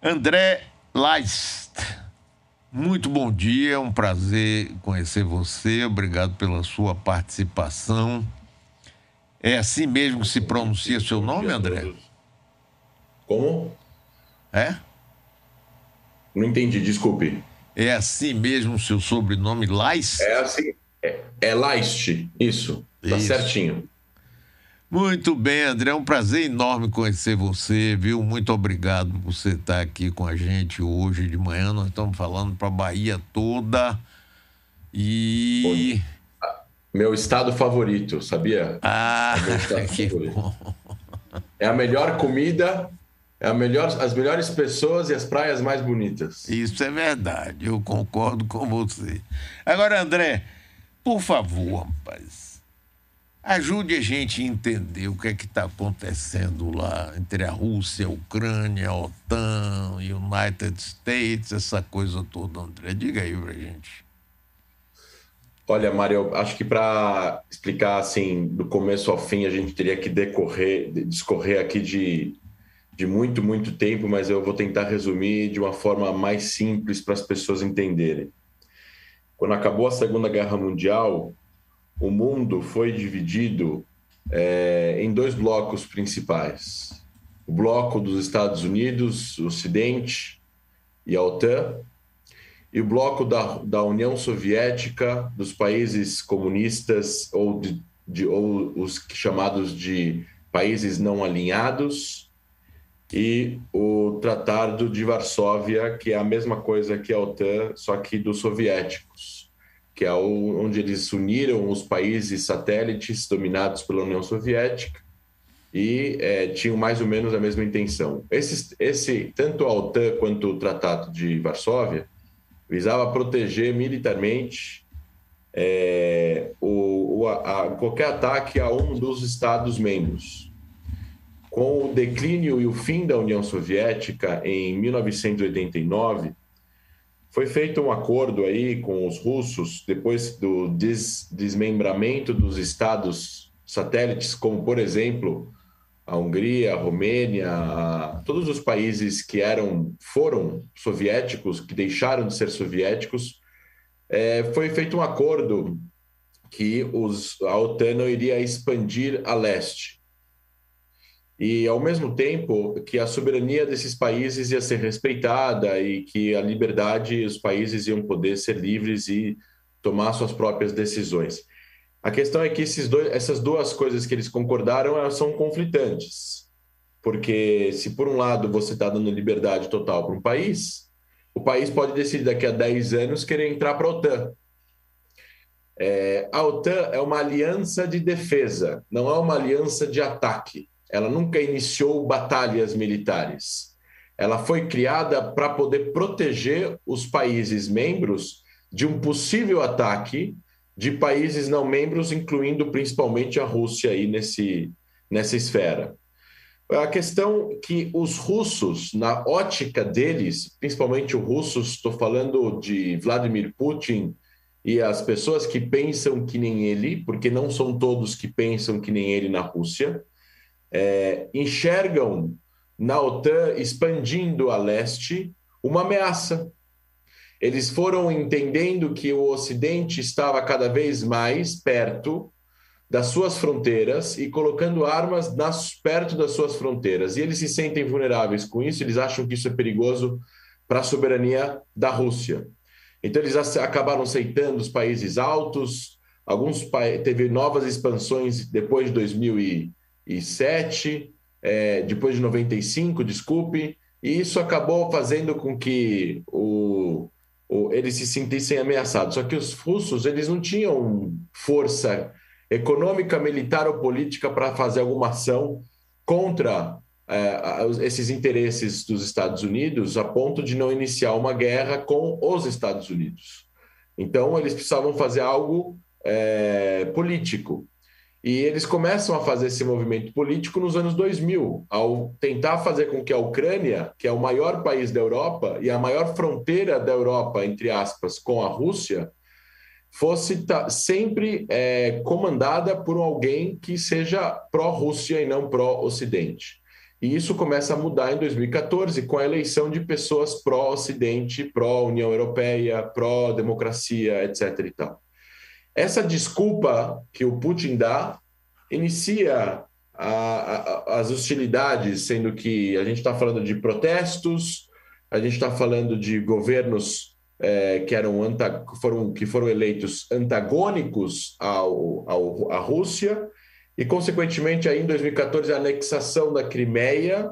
André Leist, muito bom dia, é um prazer conhecer você, obrigado pela sua participação. É assim mesmo que se pronuncia seu Bom nome, dia a André? todos. Como? É? Não entendi, desculpe. É assim mesmo o seu sobrenome, É Leist? assim, é Leist, isso, tá Isso. certinho. Muito bem, André, é um prazer enorme conhecer você, viu? Muito obrigado por você estar aqui com a gente hoje de manhã. Nós estamos falando para a Bahia toda Bom, e... meu estado favorito, sabia? Ah, É meu estado que favorito. bom. É a melhor comida, as melhores pessoas e as praias mais bonitas. Isso é verdade, eu concordo com você. Agora, André, por favor, rapaz, ajude a gente a entender o que é que está acontecendo lá entre a Rússia, a Ucrânia, a OTAN, United States, essa coisa toda, André. Diga aí pra gente. Olha, Mário, eu acho que para explicar assim, do começo ao fim, a gente teria que discorrer aqui de muito, muito tempo, mas eu vou tentar resumir de uma forma mais simples para as pessoas entenderem. Quando acabou a Segunda Guerra Mundial, o mundo foi dividido em dois blocos principais: o bloco dos Estados Unidos, o Ocidente e a OTAN, e o bloco da União Soviética, dos países comunistas ou os chamados de países não alinhados, e o Tratado de Varsóvia, que é a mesma coisa que a OTAN, só que dos soviéticos, que é onde eles uniram os países satélites dominados pela União Soviética e tinham mais ou menos a mesma intenção. Tanto a OTAN quanto o Tratado de Varsóvia visava proteger militarmente qualquer ataque a um dos Estados-membros. Com o declínio e o fim da União Soviética em 1989, foi feito um acordo aí com os russos, depois do desmembramento dos estados satélites, como, por exemplo, a Hungria, a Romênia, todos os países que foram soviéticos, que deixaram de ser soviéticos, foi feito um acordo que a OTAN não iria expandir a leste. E, ao mesmo tempo, que a soberania desses países ia ser respeitada e que a liberdade, os países iam poder ser livres e tomar suas próprias decisões. A questão é que essas duas coisas que eles concordaram elas são conflitantes, porque se por um lado você está dando liberdade total para um país, o país pode decidir daqui a 10 anos querer entrar para a OTAN. A OTAN é uma aliança de defesa, não é uma aliança de ataque. Ela nunca iniciou batalhas militares. Ela foi criada para poder proteger os países membros de um possível ataque de países não membros, incluindo principalmente a Rússia aí nessa esfera. A questão que os russos, na ótica deles, principalmente os russos, estou falando de Vladimir Putin e as pessoas que pensam que nem ele, porque não são todos que pensam que nem ele na Rússia, enxergam na OTAN expandindo a leste uma ameaça. Eles foram entendendo que o Ocidente estava cada vez mais perto das suas fronteiras e colocando armas perto das suas fronteiras. E eles se sentem vulneráveis com isso, eles acham que isso é perigoso para a soberania da Rússia. Então, eles acabaram aceitando os países altos, teve novas expansões depois de 2007, depois de 95, desculpe, e isso acabou fazendo com que eles se sentissem ameaçados. Só que os russos eles não tinham força econômica, militar ou política para fazer alguma ação contra esses interesses dos Estados Unidos, a ponto de não iniciar uma guerra com os Estados Unidos. Então, eles precisavam fazer algo político. E eles começam a fazer esse movimento político nos anos 2000, ao tentar fazer com que a Ucrânia, que é o maior país da Europa e a maior fronteira da Europa, entre aspas, com a Rússia, fosse sempre comandada por alguém que seja pró-Rússia e não pró-Ocidente. E isso começa a mudar em 2014 com a eleição de pessoas pró-Ocidente, pró-União Europeia, pró-democracia, etc. e tal. Essa desculpa que o Putin dá inicia as hostilidades, sendo que a gente está falando de protestos, a gente está falando de governos que foram eleitos antagônicos à Rússia, e, consequentemente, aí em 2014, a anexação da Crimeia,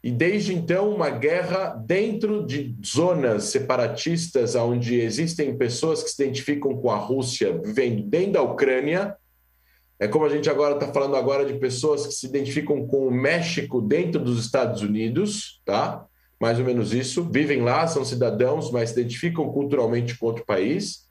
e desde então uma guerra dentro de zonas separatistas, onde existem pessoas que se identificam com a Rússia vivendo dentro da Ucrânia. É como a gente agora está falando agora de pessoas que se identificam com o México dentro dos Estados Unidos, tá? Mais ou menos isso. Vivem lá, são cidadãos, mas se identificam culturalmente com outro país.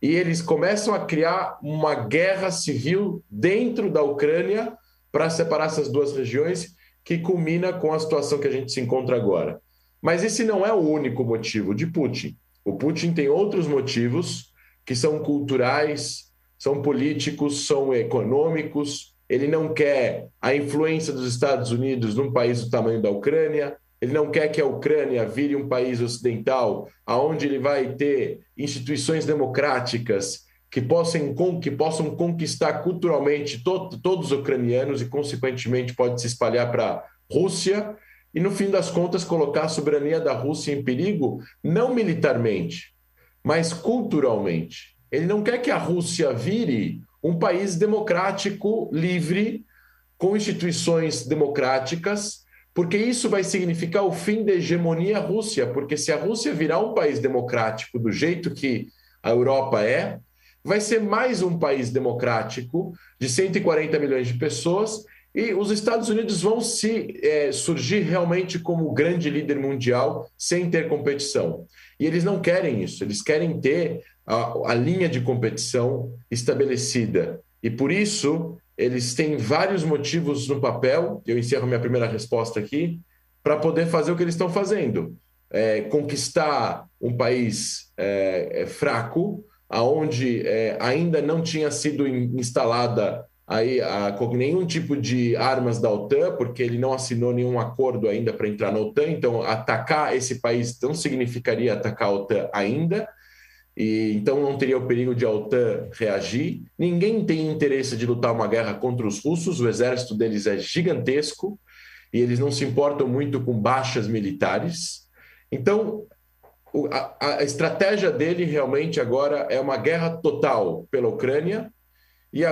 E eles começam a criar uma guerra civil dentro da Ucrânia para separar essas duas regiões, que culmina com a situação que a gente se encontra agora. Mas esse não é o único motivo de Putin. O Putin tem outros motivos que são culturais, são políticos, são econômicos. Ele não quer a influência dos Estados Unidos num país do tamanho da Ucrânia. Ele não quer que a Ucrânia vire um país ocidental, onde ele vai ter instituições democráticas que possam conquistar culturalmente todos os ucranianos e, consequentemente, pode se espalhar para a Rússia e, no fim das contas, colocar a soberania da Rússia em perigo, não militarmente, mas culturalmente. Ele não quer que a Rússia vire um país democrático, livre, com instituições democráticas, porque isso vai significar o fim da hegemonia russa, porque se a Rússia virar um país democrático do jeito que a Europa é, vai ser mais um país democrático de 140 milhões de pessoas e os Estados Unidos vão surgir realmente como o grande líder mundial sem ter competição. E eles não querem isso, eles querem ter a linha de competição estabelecida. E por isso eles têm vários motivos no papel, eu encerro minha primeira resposta aqui, para poder fazer o que eles estão fazendo. Conquistar um país fraco, onde ainda não tinha sido instalada nenhum tipo de armas da OTAN, porque ele não assinou nenhum acordo ainda para entrar na OTAN, então atacar esse país não significaria atacar a OTAN ainda, e então não teria o perigo de a OTAN reagir. Ninguém tem interesse de lutar uma guerra contra os russos, o exército deles é gigantesco, e eles não se importam muito com baixas militares. Então, a estratégia dele realmente agora é uma guerra total pela Ucrânia, e a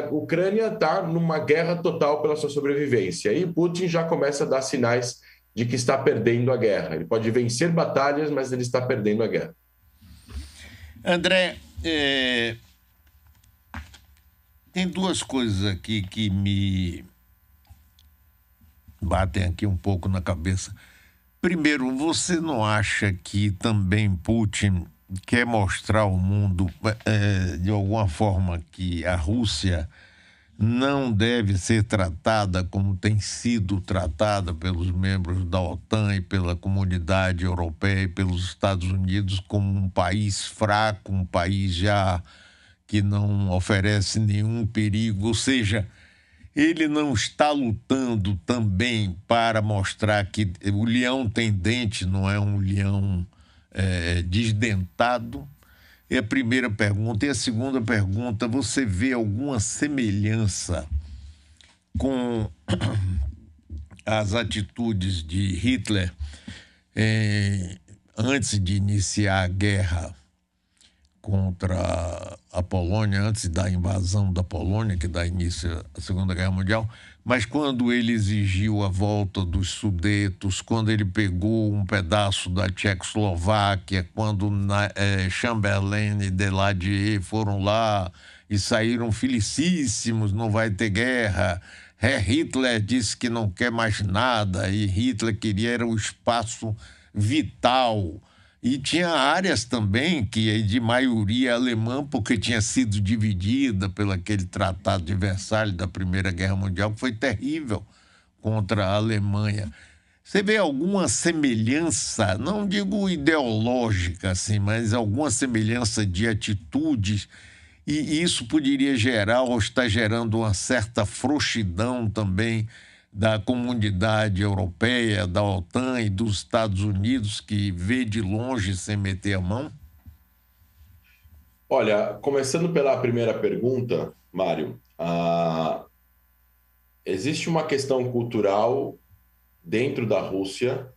Ucrânia está numa guerra total pela sua sobrevivência. E Putin já começa a dar sinais de que está perdendo a guerra. Ele pode vencer batalhas, mas ele está perdendo a guerra. André, tem duas coisas aqui que me batem aqui um pouco na cabeça. Primeiro, você não acha que também Putin quer mostrar ao mundo, de alguma forma, que a Rússia não deve ser tratada como tem sido tratada pelos membros da OTAN e pela comunidade europeia e pelos Estados Unidos como um país fraco, um país já que não oferece nenhum perigo? Ou seja, ele não está lutando também para mostrar que o leão tem dente, não é um leão desdentado? É a primeira pergunta. E a segunda pergunta, você vê alguma semelhança com as atitudes de Hitler antes de iniciar a guerra contra a Polônia, antes da invasão da Polônia, que dá início à Segunda Guerra Mundial, mas quando ele exigiu a volta dos Sudetos, quando ele pegou um pedaço da Tchecoslováquia, quando Chamberlain e Daladier foram lá e saíram felicíssimos, não vai ter guerra. Hitler disse que não quer mais nada, e Hitler queria era o espaço vital. E tinha áreas também que é de maioria alemã, porque tinha sido dividida pelo aquele Tratado de Versalhes da Primeira Guerra Mundial, que foi terrível contra a Alemanha. Você vê alguma semelhança, não digo ideológica, assim, mas alguma semelhança de atitudes, e isso poderia gerar ou está gerando uma certa frouxidão também da comunidade europeia, da OTAN e dos Estados Unidos, que vê de longe sem meter a mão? Olha, começando pela primeira pergunta, Mário, existe uma questão cultural dentro da Rússia,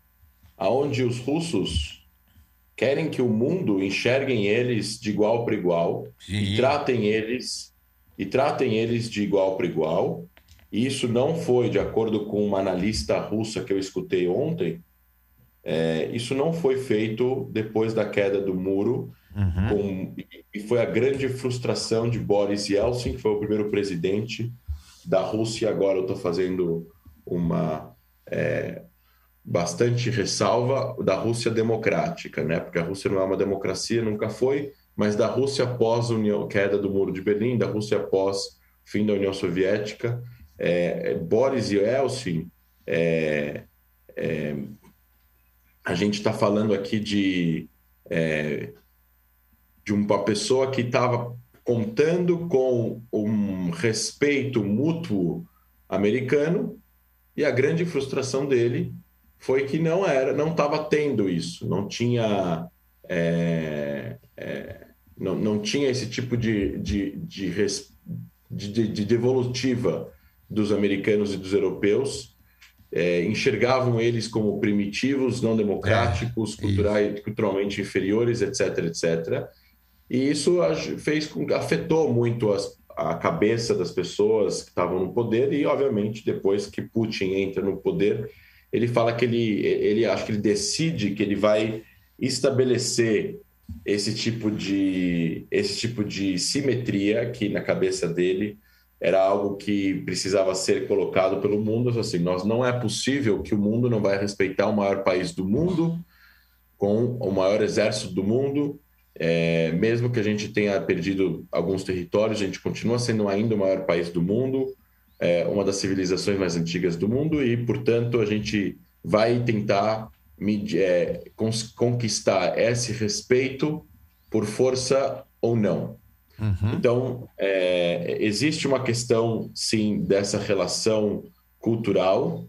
aonde os russos querem que o mundo enxerguem eles de igual para igual e Sim. tratem eles de igual para igual. E isso não foi, de acordo com uma analista russa que eu escutei ontem, isso não foi feito depois da queda do muro, e foi a grande frustração de Boris Yeltsin, que foi o primeiro presidente da Rússia. Agora eu estou fazendo uma bastante ressalva da Rússia democrática, né? Porque a Rússia não é uma democracia, nunca foi, mas da Rússia após a queda do Muro de Berlim, da Rússia após o fim da União Soviética, Boris Yeltsin, a gente está falando aqui de uma pessoa que estava contando com um respeito mútuo americano, e a grande frustração dele foi que não estava tendo isso, não tinha esse tipo de devolutiva dos americanos e dos europeus. Enxergavam eles como primitivos, não democráticos, culturalmente inferiores, etc, etc. E isso afetou muito a cabeça das pessoas que estavam no poder, e, obviamente, depois que Putin entra no poder, ele fala que ele acha que ele decide que ele vai estabelecer esse tipo de simetria que, na cabeça dele, era algo que precisava ser colocado pelo mundo. Assim, não é possível que o mundo não vai respeitar o maior país do mundo, com o maior exército do mundo. Mesmo que a gente tenha perdido alguns territórios, a gente continua sendo ainda o maior país do mundo, uma das civilizações mais antigas do mundo, e, portanto, a gente vai tentar conquistar esse respeito por força ou não. Então, existe uma questão, sim, dessa relação cultural,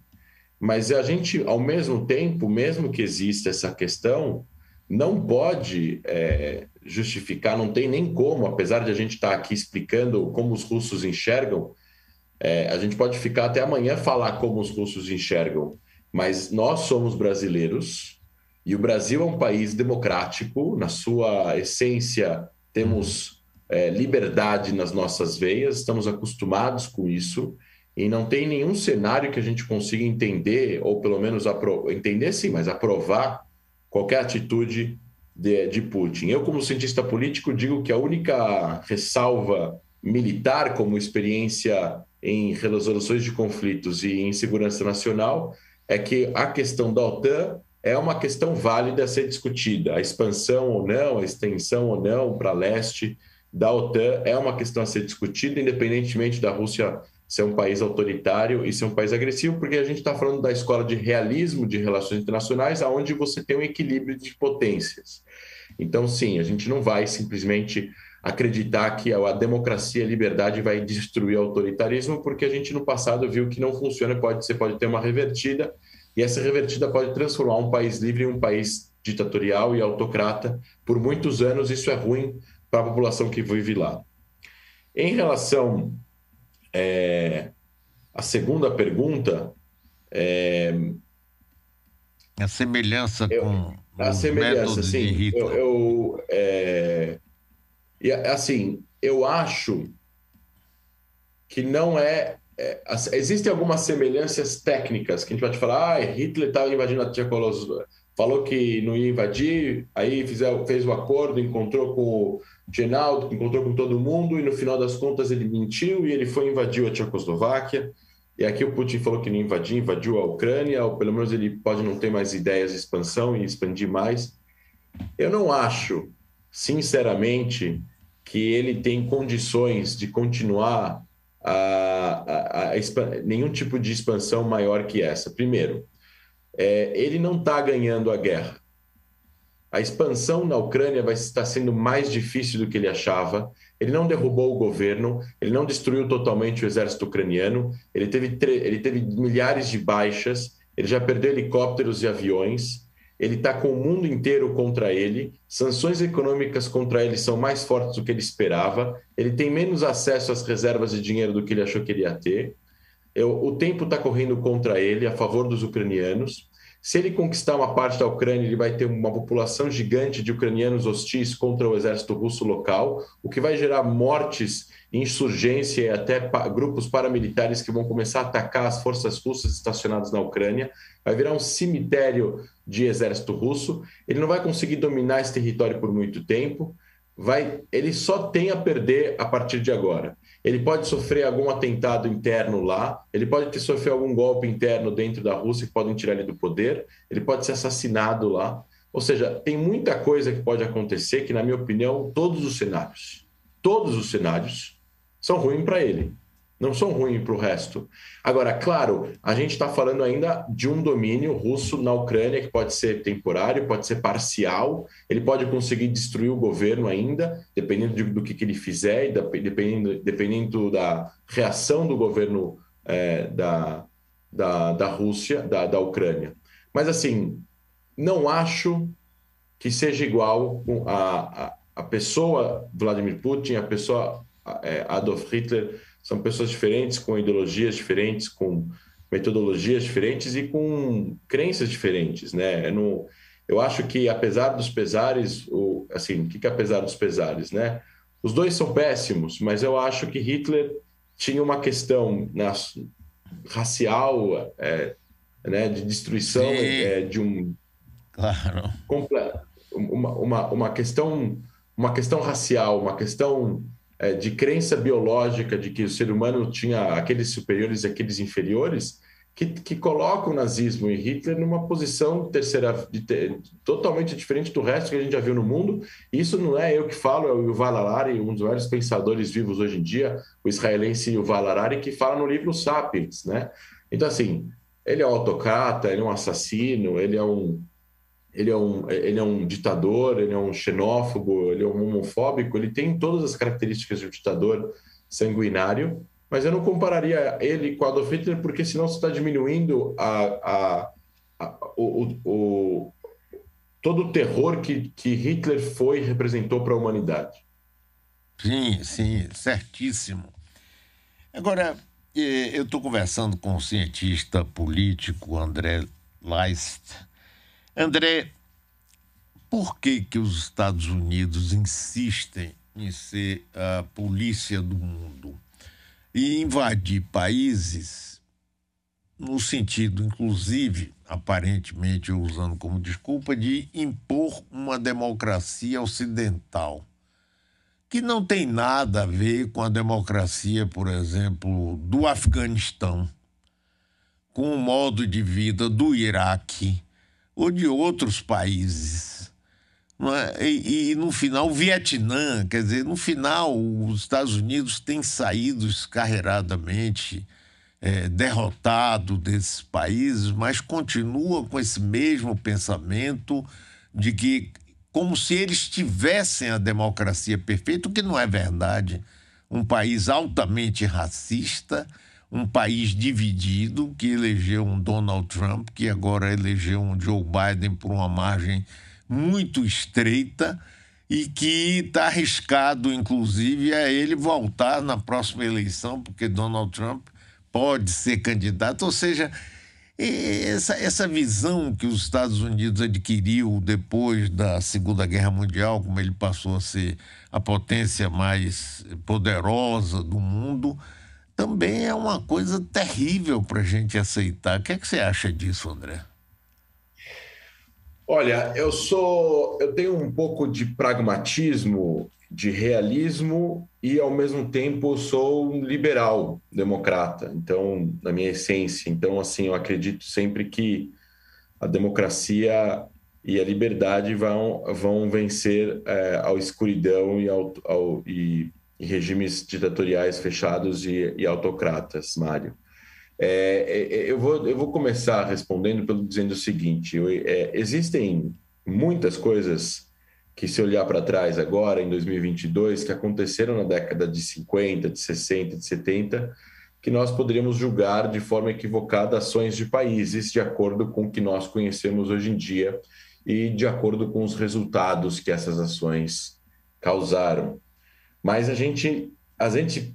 mas a gente, ao mesmo tempo, mesmo que exista essa questão, não pode justificar, não tem nem como, apesar de a gente estar aqui explicando como os russos enxergam, a gente pode ficar até amanhã falar como os russos enxergam, mas nós somos brasileiros, e o Brasil é um país democrático, na sua essência temos liberdade nas nossas veias, estamos acostumados com isso, e não tem nenhum cenário que a gente consiga entender, ou pelo menos entender sim, mas aprovar qualquer atitude de Putin. Eu, como cientista político, digo que a única ressalva militar como experiência em resoluções de conflitos e em segurança nacional é que a questão da OTAN é uma questão válida a ser discutida. A expansão ou não, a extensão ou não para leste da OTAN é uma questão a ser discutida, independentemente da Rússia ser um país autoritário e ser um país agressivo, porque a gente está falando da escola de realismo de relações internacionais, onde você tem um equilíbrio de potências. Então, sim, a gente não vai simplesmente acreditar que a democracia e a liberdade vai destruir o autoritarismo, porque a gente no passado viu que não funciona. Você pode ter uma revertida, e essa revertida pode transformar um país livre em um país ditatorial e autocrata por muitos anos. Isso é ruim para a população que vive lá. Em relação à segunda pergunta, a semelhança com os semelhança, métodos de sim. Hitler. Eu acho que não existem algumas semelhanças técnicas que a gente pode falar. Hitler estava invadindo a Tchecoslováquia, falou que não ia invadir, aí fez o acordo, encontrou com o Genaldo, encontrou com todo mundo, e no final das contas ele mentiu e ele foi invadiu a Tchecoslováquia. E aqui o Putin falou que não invadiu a Ucrânia, ou pelo menos ele pode não ter mais ideias de expansão e expandir mais. Eu não acho, sinceramente, que ele tem condições de continuar nenhum tipo de expansão maior que essa. Primeiro, ele não está ganhando a guerra. A expansão na Ucrânia vai estar sendo mais difícil do que ele achava. Ele não derrubou o governo, ele não destruiu totalmente o exército ucraniano, ele teve milhares de baixas, ele já perdeu helicópteros e aviões, ele está com o mundo inteiro contra ele, sanções econômicas contra ele são mais fortes do que ele esperava, ele tem menos acesso às reservas de dinheiro do que ele achou que ele ia ter. O tempo está correndo contra ele, a favor dos ucranianos. Se ele conquistar uma parte da Ucrânia, ele vai ter uma população gigante de ucranianos hostis contra o exército russo local, o que vai gerar mortes, insurgência e até grupos paramilitares que vão começar a atacar as forças russas estacionadas na Ucrânia. Vai virar um cemitério de exército russo. Ele não vai conseguir dominar esse território por muito tempo. Ele só tem a perder a partir de agora. Ele pode sofrer algum atentado interno lá, ele pode sofrer algum golpe interno dentro da Rússia que podem tirar ele do poder, ele pode ser assassinado lá. Ou seja, tem muita coisa que pode acontecer que, na minha opinião, todos os cenários são ruins para ele. Não são ruins para o resto. Agora, claro, a gente está falando ainda de um domínio russo na Ucrânia que pode ser temporário, pode ser parcial, ele pode conseguir destruir o governo ainda, dependendo do que ele fizer, e dependendo da reação do governo da Rússia, da Ucrânia. Mas, assim, não acho que seja igual a pessoa Vladimir Putin, a pessoa Adolf Hitler. São pessoas diferentes, com ideologias diferentes, com metodologias diferentes e com crenças diferentes, né? Eu acho que, apesar dos pesares, o que é apesar dos pesares, né? Os dois são péssimos, mas eu acho que Hitler tinha uma questão racial, né, de destruição de um... Claro. Uma questão racial, uma questão... de crença biológica de que o ser humano tinha aqueles superiores e aqueles inferiores, que colocam o nazismo e Hitler numa posição totalmente diferente do resto que a gente já viu no mundo. Isso não é eu que falo, é o Yuval Harari, um dos maiores pensadores vivos hoje em dia, o israelense Yuval Harari, que fala no livro Sapiens, né? Então, assim, ele é um autocrata, ele é um assassino, ele é um ditador, ele é um xenófobo, ele é um homofóbico, ele tem todas as características de um ditador sanguinário, mas eu não compararia ele com Adolf Hitler, porque senão você está diminuindo todo o terror que Hitler foi e representou para a humanidade. Sim, sim, certíssimo. Agora, eu estou conversando com o cientista político André Leist. André, por que os Estados Unidos insistem em ser a polícia do mundo e invadir países no sentido, inclusive, aparentemente usando como desculpa, de impor uma democracia ocidental, que não tem nada a ver com a democracia, por exemplo, do Afeganistão, com o modo de vida do Iraque ou de outros países. Não é? E no final, o Vietnã, quer dizer, no final, os Estados Unidos têm saído escarreiradamente derrotado desses países, mas continua com esse mesmo pensamento de que, como se eles tivessem a democracia perfeita, o que não é verdade. Um país altamente racista, um país dividido, que elegeu um Donald Trump, que agora elegeu um Joe Biden por uma margem muito estreita e que está arriscado, inclusive, a ele voltar na próxima eleição, porque Donald Trump pode ser candidato. Ou seja, essa visão que os Estados Unidos adquiriu depois da Segunda Guerra Mundial, como ele passou a ser a potência mais poderosa do mundo, também é uma coisa terrível para a gente aceitar. O que é que você acha disso, André? Olha, eu tenho um pouco de pragmatismo, de realismo e, ao mesmo tempo, sou um liberal democrata, então, na minha essência. Então, assim, eu acredito sempre que a democracia e a liberdade vão vencer a escuridão e regimes ditatoriais fechados e autocratas, Mário. Eu vou começar respondendo dizendo o seguinte: existem muitas coisas que, se olhar para trás agora, em 2022, que aconteceram na década de 50, de 60, de 70, que nós poderíamos julgar de forma equivocada ações de países de acordo com o que nós conhecemos hoje em dia e de acordo com os resultados que essas ações causaram. Mas a gente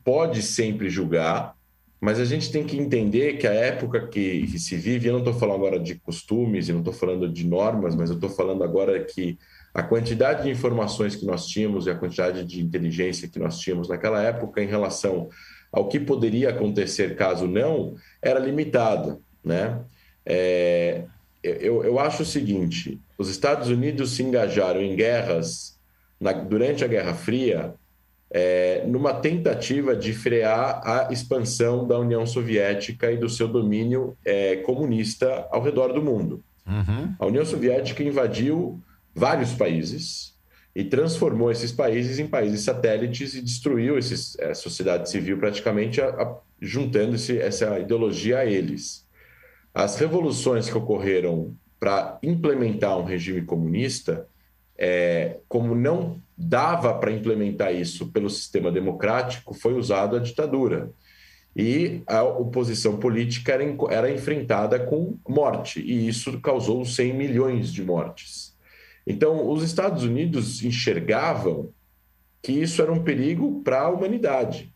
pode sempre julgar, mas a gente tem que entender que a época que se vive, eu não estou falando agora de costumes, eu não estou falando de normas, mas eu estou falando agora que a quantidade de informações que nós tínhamos e a quantidade de inteligência que nós tínhamos naquela época em relação ao que poderia acontecer caso não, era limitada, né? Eu acho o seguinte, os Estados Unidos se engajaram em guerras durante a Guerra Fria, numa tentativa de frear a expansão da União Soviética e do seu domínio comunista ao redor do mundo. Uhum. A União Soviética invadiu vários países e transformou esses países em países satélites e destruiu a sociedade civil praticamente, juntando essa ideologia a eles. As revoluções que ocorreram para implementar um regime comunista, como não dava para implementar isso pelo sistema democrático, foi usada a ditadura. E a oposição política era enfrentada com morte, e isso causou 100 milhões de mortes. Então, os Estados Unidos enxergavam que isso era um perigo para a humanidade.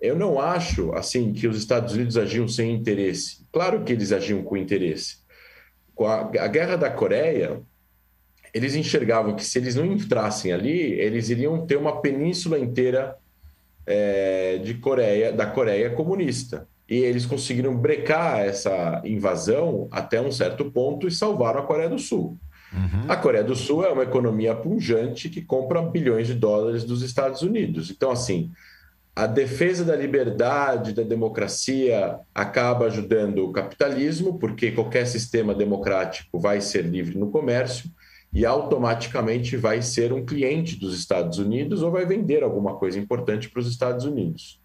Eu não acho assim que os Estados Unidos agiam sem interesse. Claro que eles agiam com interesse. Com a Guerra da Coreia, eles enxergavam que se eles não entrassem ali, eles iriam ter uma península inteira da Coreia comunista. E eles conseguiram brecar essa invasão até um certo ponto e salvaram a Coreia do Sul. Uhum. A Coreia do Sul é uma economia pujante que compra bilhões de dólares dos Estados Unidos. Então, assim, a defesa da liberdade, da democracia acaba ajudando o capitalismo, porque qualquer sistema democrático vai ser livre no comércio e automaticamente vai ser um cliente dos Estados Unidos ou vai vender alguma coisa importante para os Estados Unidos.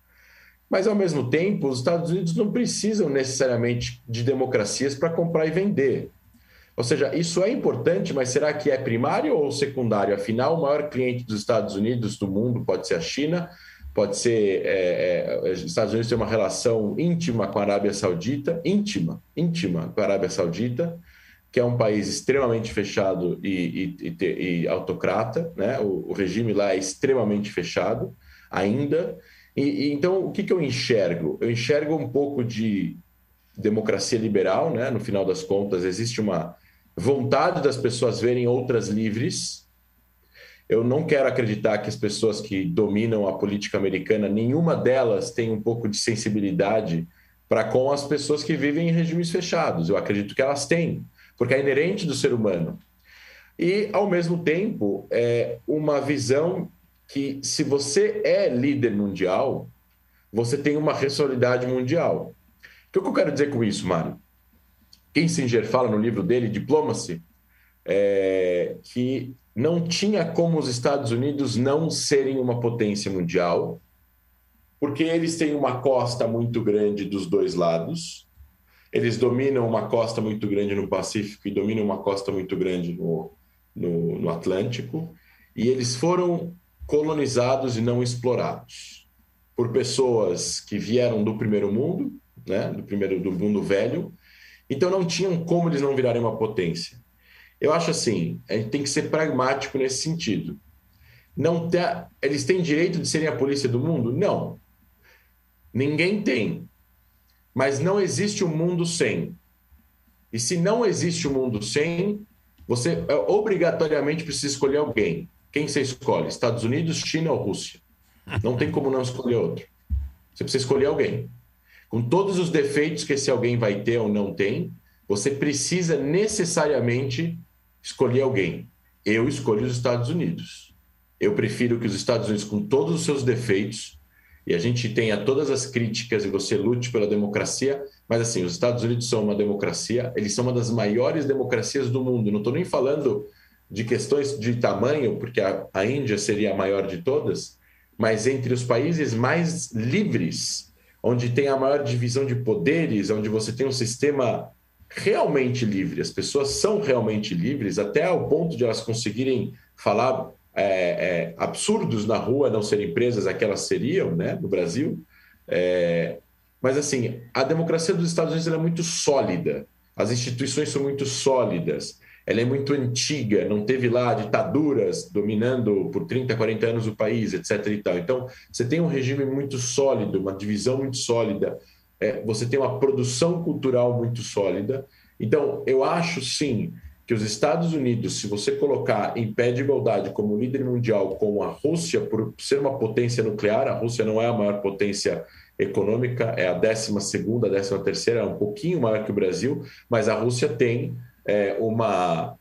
Mas, ao mesmo tempo, os Estados Unidos não precisam necessariamente de democracias para comprar e vender. Ou seja, isso é importante, mas será que é primário ou secundário? Afinal, o maior cliente dos Estados Unidos do mundo pode ser a China, pode ser... os Estados Unidos têm uma relação íntima com a Arábia Saudita, íntima com a Arábia Saudita, que é um país extremamente fechado e autocrata, né? O regime lá é extremamente fechado ainda. Então, o que eu enxergo? Eu enxergo um pouco de democracia liberal, né? No final das contas, existe uma vontade das pessoas verem outras livres. Eu não quero acreditar que as pessoas que dominam a política americana, nenhuma delas tem um pouco de sensibilidade para com as pessoas que vivem em regimes fechados. Eu acredito que elas têm, porque é inerente do ser humano. E, ao mesmo tempo, é uma visão que, se você é líder mundial, você tem uma responsabilidade mundial. O que eu quero dizer com isso, Mário? Kissinger fala no livro dele, Diplomacy, que não tinha como os Estados Unidos não serem uma potência mundial, porque eles têm uma costa muito grande dos dois lados, eles dominam uma costa muito grande no Pacífico e dominam uma costa muito grande no Atlântico, e eles foram colonizados e não explorados por pessoas que vieram do primeiro mundo, né, do mundo velho, então não tinham como eles não virarem uma potência. Eu acho assim, a gente tem que ser pragmático nesse sentido. Eles têm direito de serem a polícia do mundo? Não. Ninguém tem. Mas não existe um mundo sem. E se não existe um mundo sem, você obrigatoriamente precisa escolher alguém. Quem você escolhe? Estados Unidos, China ou Rússia? Não tem como não escolher outro. Você precisa escolher alguém. Com todos os defeitos que esse alguém vai ter ou não tem, você precisa necessariamente escolher alguém. Eu escolho os Estados Unidos. Eu prefiro que os Estados Unidos, com todos os seus defeitos, e a gente tenha todas as críticas e você lute pela democracia, mas assim, os Estados Unidos são uma democracia, eles são uma das maiores democracias do mundo. Não estou nem falando de questões de tamanho, porque a Índia seria a maior de todas, mas entre os países mais livres, onde tem a maior divisão de poderes, onde você tem um sistema realmente livre. As pessoas são realmente livres até ao ponto de elas conseguirem falar absurdos na rua, não serem presas, aquelas seriam, né, no Brasil. Mas, assim, a democracia dos Estados Unidos é muito sólida, as instituições são muito sólidas, ela é muito antiga, não teve lá ditaduras dominando por 30, 40 anos o país, etc. e tal. Então, você tem um regime muito sólido, uma divisão muito sólida, você tem uma produção cultural muito sólida. Então, eu acho, sim, que os Estados Unidos, se você colocar em pé de igualdade como líder mundial com a Rússia, por ser uma potência nuclear, a Rússia não é a maior potência econômica, é a 12ª, a 13ª, é um pouquinho maior que o Brasil, mas a Rússia tem uma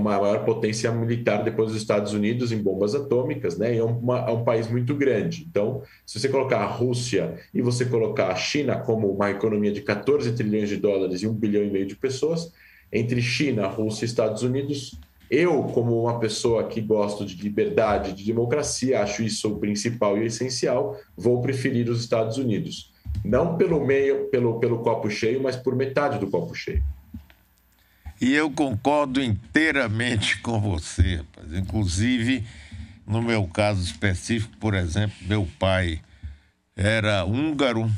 maior potência militar depois dos Estados Unidos em bombas atômicas, né? E é um país muito grande. Então, se você colocar a Rússia e você colocar a China como uma economia de 14 trilhões de dólares e 1,5 bilhão de pessoas, entre China, Rússia e Estados Unidos, eu, como uma pessoa que gosto de liberdade, de democracia, acho isso o principal e o essencial, vou preferir os Estados Unidos. Não pelo meio, pelo copo cheio, mas por metade do copo cheio. E eu concordo inteiramente com você, rapaz. Inclusive, no meu caso específico, por exemplo, meu pai era húngaro,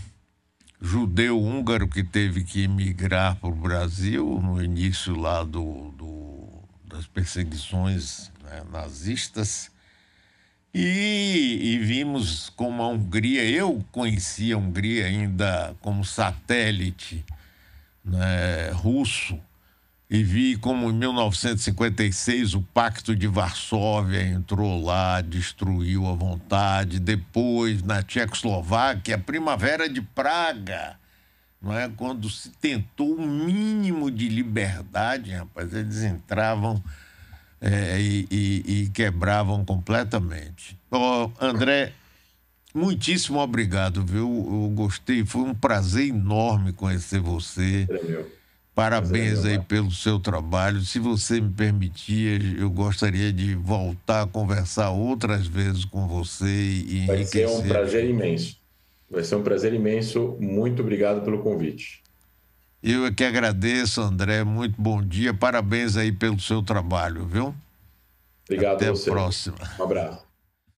judeu húngaro que teve que emigrar para o Brasil no início lá das perseguições, né, nazistas. E vimos como a Hungria, eu conhecia a Hungria ainda como satélite, né, russo, e vi como em 1956 o Pacto de Varsóvia entrou lá, destruiu à vontade. Depois, na Tchecoslováquia, a Primavera de Praga, não é? Quando se tentou o mínimo de liberdade, rapaz, eles entravam e quebravam completamente. André, muitíssimo obrigado, viu? Eu gostei, foi um prazer enorme conhecer você. Parabéns aí pelo seu trabalho. Se você me permitir, eu gostaria de voltar a conversar outras vezes com você e enriquecer. Vai ser um prazer imenso. Vai ser um prazer imenso. Muito obrigado pelo convite. Eu é que agradeço, André. Muito bom dia. Parabéns aí pelo seu trabalho, viu? Obrigado Até a você. a próxima. Um abraço.